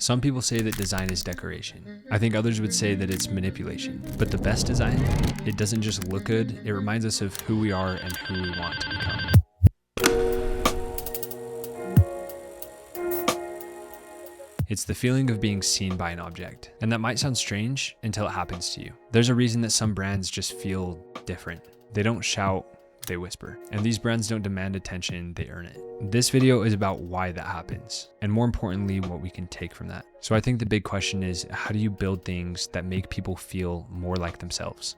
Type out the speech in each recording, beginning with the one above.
Some people say that design is decoration. I think others would say that it's manipulation. But the best design, it doesn't just look good, it reminds us of who we are and who we want to become. It's the feeling of being seen by an object. And that might sound strange until it happens to you. There's a reason that some brands just feel different. They don't shout, they whisper. And these brands don't demand attention, they earn it. This video is about why that happens, and more importantly, what we can take from that. So I think the big question is, how do you build things that make people feel more like themselves?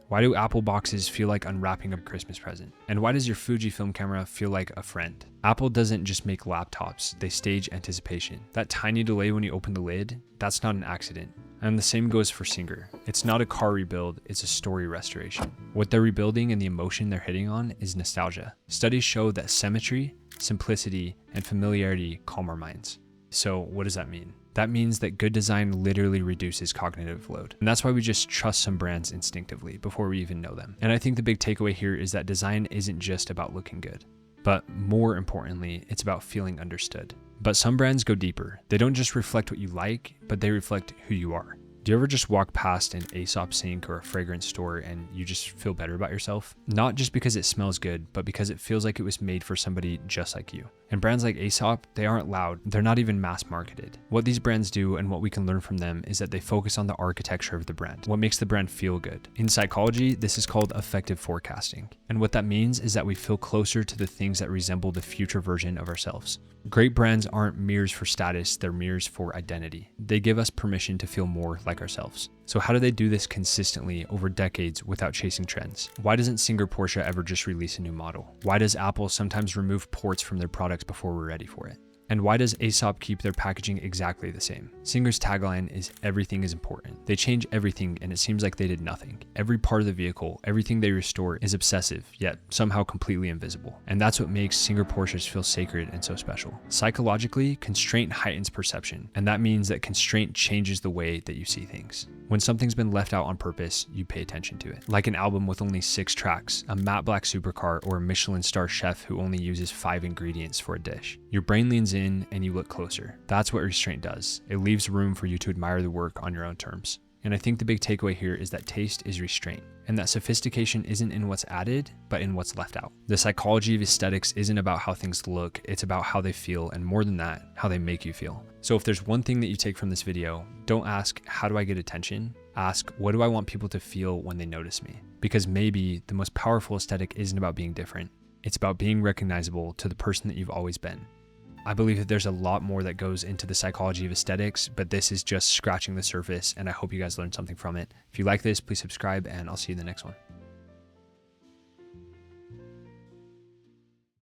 Why do Apple boxes feel like unwrapping a Christmas present? And why does your Fujifilm camera feel like a friend? Apple doesn't just make laptops, they stage anticipation. That tiny delay when you open the lid, that's not an accident. And the same goes for Singer. It's not a car rebuild, it's a story restoration. What they're rebuilding and the emotion they're hitting on is nostalgia. Studies show that symmetry, simplicity, and familiarity calm our minds. So what does that mean? That means that good design literally reduces cognitive load. And that's why we just trust some brands instinctively before we even know them. And I think the big takeaway here is that design isn't just about looking good, but more importantly, it's about feeling understood. But some brands go deeper. They don't just reflect what you like, but they reflect who you are. Do you ever just walk past an Aesop sink or a fragrance store and you just feel better about yourself? Not just because it smells good, but because it feels like it was made for somebody just like you. And brands like Aesop, they aren't loud. They're not even mass marketed. What these brands do and what we can learn from them is that they focus on the architecture of the brand, what makes the brand feel good. In psychology, this is called affective forecasting. And what that means is that we feel closer to the things that resemble the future version of ourselves. Great brands aren't mirrors for status, they're mirrors for identity. They give us permission to feel more like ourselves. So how do they do this consistently over decades without chasing trends? Why doesn't Singer Porsche ever just release a new model? Why does Apple sometimes remove ports from their products before we're ready for it? And why does Aesop keep their packaging exactly the same? Singer's tagline is everything is important. They change everything and it seems like they did nothing. Every part of the vehicle, everything they restore is obsessive, yet somehow completely invisible. And that's what makes Singer Porsches feel sacred and so special. Psychologically, constraint heightens perception, and that means that constraint changes the way that you see things. When something's been left out on purpose, you pay attention to it. Like an album with only 6 tracks, a matte black supercar, or a Michelin star chef who only uses 5 ingredients for a dish. Your brain leans in and you look closer. That's what Restraint does. It leaves room for you to admire the work on your own terms. And I think the big takeaway here is that taste is restraint, and that sophistication isn't in what's added, but in what's left out. The psychology of aesthetics isn't about how things look, it's about how they feel, and more than that, how they make you feel. So if there's one thing that you take from this video, don't ask, how do I get attention? Ask, what do I want people to feel when they notice me? Because maybe the most powerful aesthetic isn't about being different, it's about being recognizable to the person that you've always been. I believe that there's a lot more that goes into the psychology of aesthetics, but this is just scratching the surface, and I hope you guys learned something from it. If you like this, please subscribe, and I'll see you in the next one.